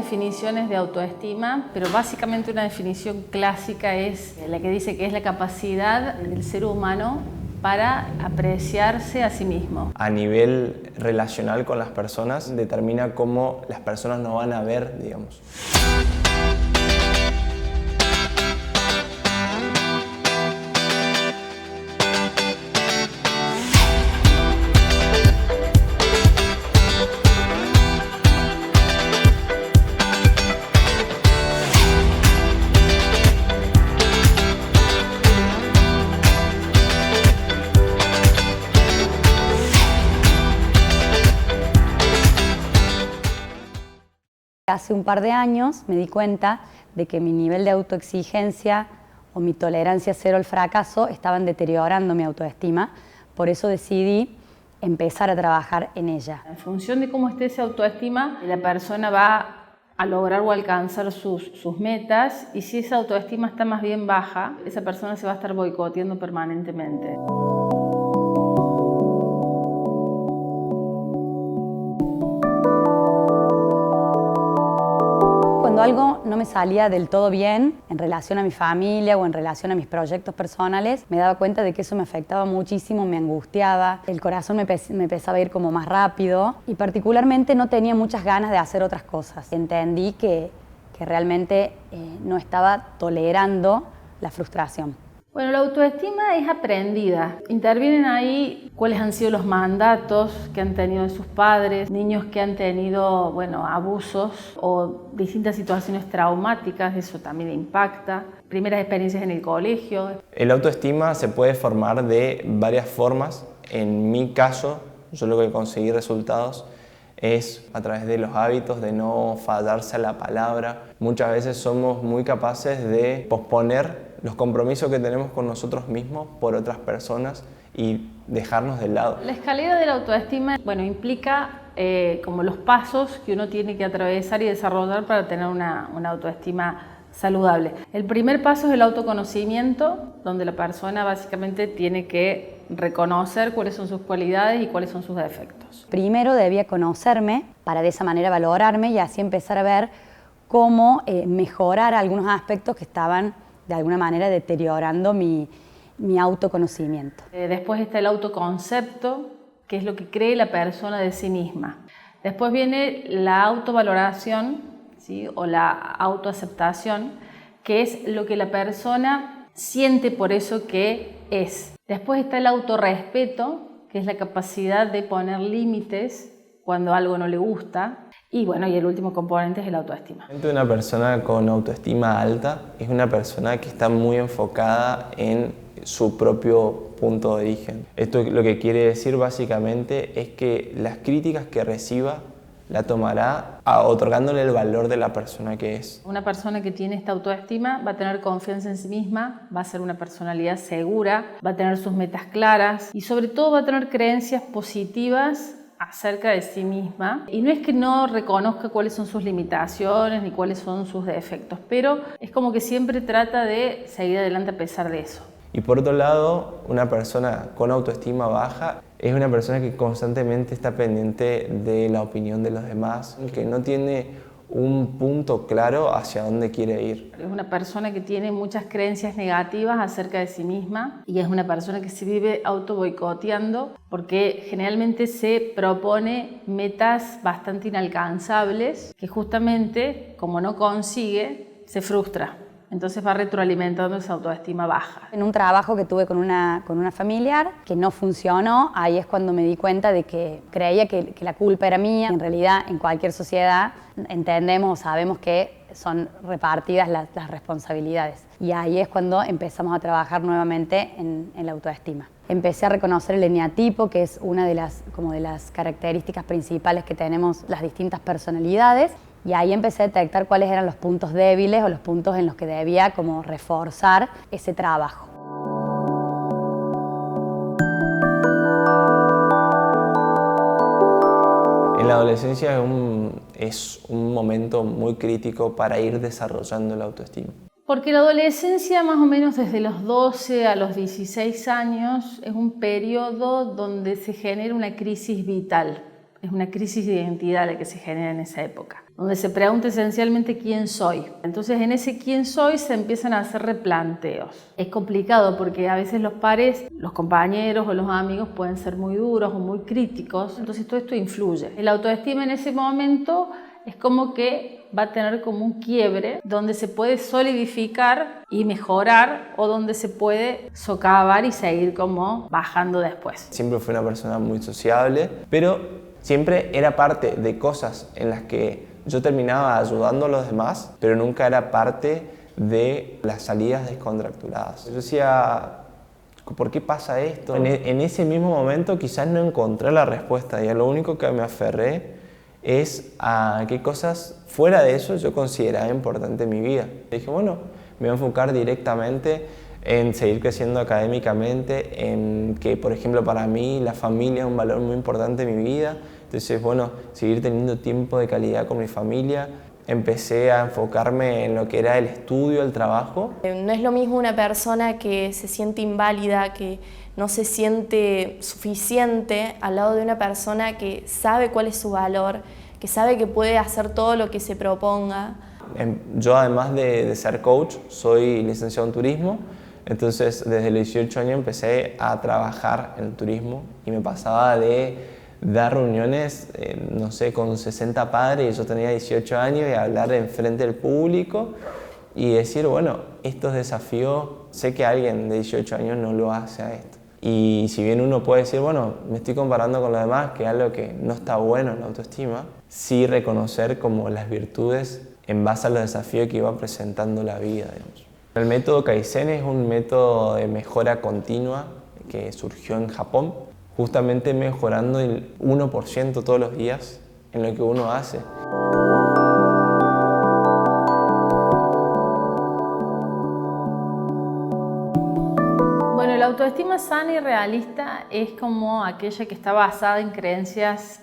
definiciones de autoestima, pero básicamente una definición clásica es la que dice que es la capacidad del ser humano para apreciarse a sí mismo. A nivel relacional con las personas, determina cómo las personas nos van a ver, digamos. Hace un par de años me di cuenta de que mi nivel de autoexigencia o mi tolerancia cero al fracaso estaban deteriorando mi autoestima, por eso decidí empezar a trabajar en ella. En función de cómo esté esa autoestima, la persona va a lograr o alcanzar sus metas, y si esa autoestima está más bien baja, esa persona se va a estar boicoteando permanentemente. Cuando algo no me salía del todo bien en relación a mi familia o en relación a mis proyectos personales, me daba cuenta de que eso me afectaba muchísimo, me angustiaba, el corazón me empezaba a ir como más rápido y particularmente no tenía muchas ganas de hacer otras cosas. Entendí que realmente no estaba tolerando la frustración. Bueno, la autoestima es aprendida. Intervienen ahí cuáles han sido los mandatos que han tenido de sus padres, niños que han tenido, abusos o distintas situaciones traumáticas, eso también impacta. Primeras experiencias en el colegio. El autoestima se puede formar de varias formas. En mi caso, yo lo que conseguí resultados es a través de los hábitos, de no fallarse a la palabra. Muchas veces somos muy capaces de posponer los compromisos que tenemos con nosotros mismos por otras personas y dejarnos de lado. La escalera de la autoestima, implica como los pasos que uno tiene que atravesar y desarrollar para tener una autoestima saludable. El primer paso es el autoconocimiento, donde la persona básicamente tiene que reconocer cuáles son sus cualidades y cuáles son sus defectos. Primero debía conocerme para de esa manera valorarme y así empezar a ver cómo mejorar algunos aspectos que estaban de alguna manera deteriorando mi autoconocimiento. Después está el autoconcepto, que es lo que cree la persona de sí misma. Después viene la autovaloración, ¿sí? O la autoaceptación, que es lo que la persona siente por eso que es. Después está el autorrespeto, que es la capacidad de poner límites cuando algo no le gusta. Y el último componente es el autoestima. Una persona con autoestima alta es una persona que está muy enfocada en su propio punto de origen. Esto lo que quiere decir básicamente es que las críticas que reciba la tomará otorgándole el valor de la persona que es. Una persona que tiene esta autoestima va a tener confianza en sí misma, va a ser una personalidad segura, va a tener sus metas claras y sobre todo va a tener creencias positivas acerca de sí misma. Y no es que no reconozca cuáles son sus limitaciones ni cuáles son sus defectos, pero es como que siempre trata de seguir adelante a pesar de eso. Y por otro lado, una persona con autoestima baja es una persona que constantemente está pendiente de la opinión de los demás, que no tiene un punto claro hacia dónde quiere ir. Es una persona que tiene muchas creencias negativas acerca de sí misma y es una persona que se vive auto-boicoteando porque generalmente se propone metas bastante inalcanzables que justamente, como no consigue, se frustra. Entonces va retroalimentando esa autoestima baja. En un trabajo que tuve con una familiar que no funcionó, ahí es cuando me di cuenta de que creía que la culpa era mía. En realidad, en cualquier sociedad entendemos o sabemos que son repartidas las responsabilidades. Y ahí es cuando empezamos a trabajar nuevamente en la autoestima. Empecé a reconocer el eneatipo, que es una de las características principales que tenemos las distintas personalidades. Y ahí empecé a detectar cuáles eran los puntos débiles o los puntos en los que debía como reforzar ese trabajo. En la adolescencia es un momento muy crítico para ir desarrollando la autoestima. Porque la adolescencia, más o menos desde los 12 a los 16 años, es un periodo donde se genera una crisis vital. Es una crisis de identidad la que se genera en esa época. donde se pregunta esencialmente quién soy. Entonces en ese quién soy se empiezan a hacer replanteos. Es complicado porque a veces los pares, los compañeros o los amigos pueden ser muy duros o muy críticos, entonces todo esto influye. El autoestima en ese momento es como que va a tener como un quiebre donde se puede solidificar y mejorar o donde se puede socavar y seguir como bajando después. Siempre fui una persona muy sociable, pero siempre era parte de cosas en las que yo terminaba ayudando a los demás, pero nunca era parte de las salidas descontracturadas. Yo decía, ¿por qué pasa esto? En ese mismo momento quizás no encontré la respuesta y a lo único que me aferré es a qué cosas fuera de eso yo consideraba importante en mi vida. Dije, bueno, me voy a enfocar directamente en seguir creciendo académicamente, en que, por ejemplo, para mí la familia es un valor muy importante en mi vida. Entonces, bueno, seguir teniendo tiempo de calidad con mi familia. Empecé a enfocarme en lo que era el estudio, el trabajo. No es lo mismo una persona que se siente inválida, que no se siente suficiente al lado de una persona que sabe cuál es su valor, que sabe que puede hacer todo lo que se proponga. Yo, además de ser coach, soy licenciado en turismo. Entonces, desde los 18 años empecé a trabajar en el turismo y me pasaba de dar reuniones, no sé, con 60 padres y yo tenía 18 años y hablar enfrente del público y decir, bueno, estos desafíos, sé que alguien de 18 años no lo hace a esto. Y si bien uno puede decir, bueno, me estoy comparando con los demás, que es algo que no está bueno en la autoestima, sí reconocer como las virtudes en base a los desafíos que iba presentando la vida, digamos. El método Kaizen es un método de mejora continua que surgió en Japón, justamente mejorando el 1% todos los días en lo que uno hace. Bueno, la autoestima sana y realista es como aquella que está basada en creencias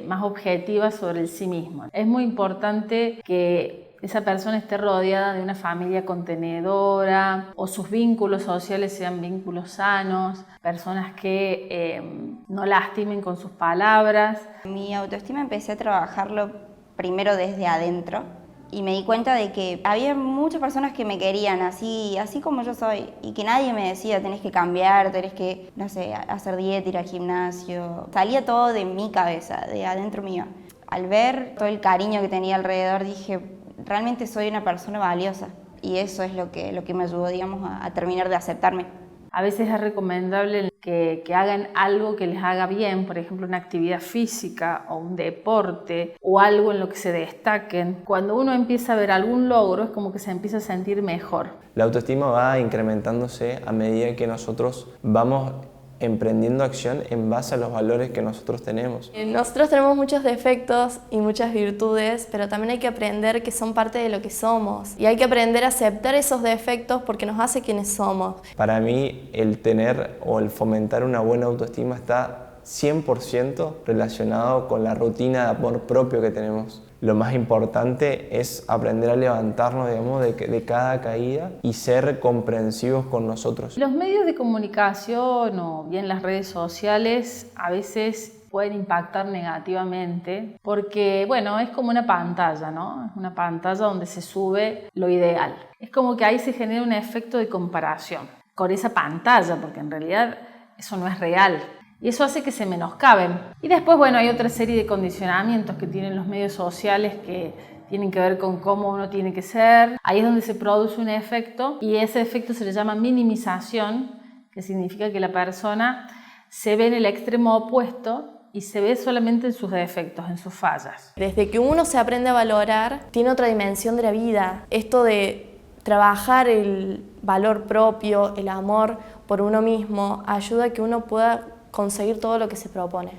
más objetivas sobre el sí mismo. Es muy importante que esa persona esté rodeada de una familia contenedora o sus vínculos sociales sean vínculos sanos, personas que no lastimen con sus palabras. Mi autoestima empecé a trabajarlo primero desde adentro y me di cuenta de que había muchas personas que me querían así como yo soy y que nadie me decía tenés que cambiar, tenés que, no sé, hacer dieta, ir al gimnasio. Salía todo de mi cabeza, de adentro mío. Al ver todo el cariño que tenía alrededor dije, realmente soy una persona valiosa y eso es lo que me ayudó, digamos, a terminar de aceptarme. A veces es recomendable que hagan algo que les haga bien, por ejemplo, una actividad física o un deporte o algo en lo que se destaquen. Cuando uno empieza a ver algún logro es como que se empieza a sentir mejor. La autoestima va incrementándose a medida que nosotros vamos emprendiendo acción en base a los valores que nosotros tenemos. Nosotros tenemos muchos defectos y muchas virtudes, pero también hay que aprender que son parte de lo que somos y hay que aprender a aceptar esos defectos porque nos hace quienes somos. Para mí, el tener o el fomentar una buena autoestima está 100% relacionado con la rutina de amor propio que tenemos. Lo más importante es aprender a levantarnos, digamos, de cada caída y ser comprensivos con nosotros. Los medios de comunicación o bien las redes sociales a veces pueden impactar negativamente porque, bueno, es como una pantalla, ¿no? Es una pantalla donde se sube lo ideal. Es como que ahí se genera un efecto de comparación con esa pantalla porque en realidad eso no es real. Y eso hace que se menoscaben. Y después, bueno, hay otra serie de condicionamientos que tienen los medios sociales que tienen que ver con cómo uno tiene que ser. Ahí es donde se produce un efecto y ese efecto se le llama minimización, que significa que la persona se ve en el extremo opuesto y se ve solamente en sus defectos, en sus fallas. Desde que uno se aprende a valorar, tiene otra dimensión de la vida. Esto de trabajar el valor propio, el amor por uno mismo, ayuda a que uno pueda conseguir todo lo que se propone.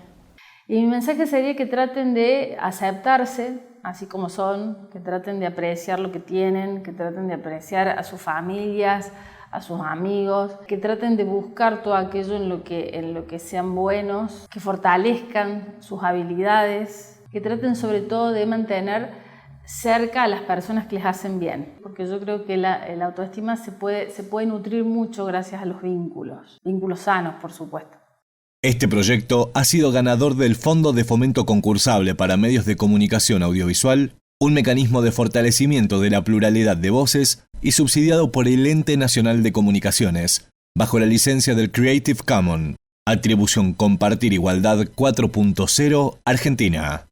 Y mi mensaje sería que traten de aceptarse así como son, que traten de apreciar lo que tienen, que traten de apreciar a sus familias, a sus amigos, que traten de buscar todo aquello en lo que sean buenos, que fortalezcan sus habilidades, que traten sobre todo de mantener cerca a las personas que les hacen bien, porque yo creo que la autoestima se puede nutrir mucho gracias a los vínculos sanos, por supuesto. Este proyecto ha sido ganador del Fondo de Fomento Concursable para Medios de Comunicación Audiovisual un mecanismo de fortalecimiento de la pluralidad de voces y subsidiado por el Ente Nacional de Comunicaciones, bajo la licencia del Creative Commons. Atribución Compartir Igualdad 4.0 Argentina.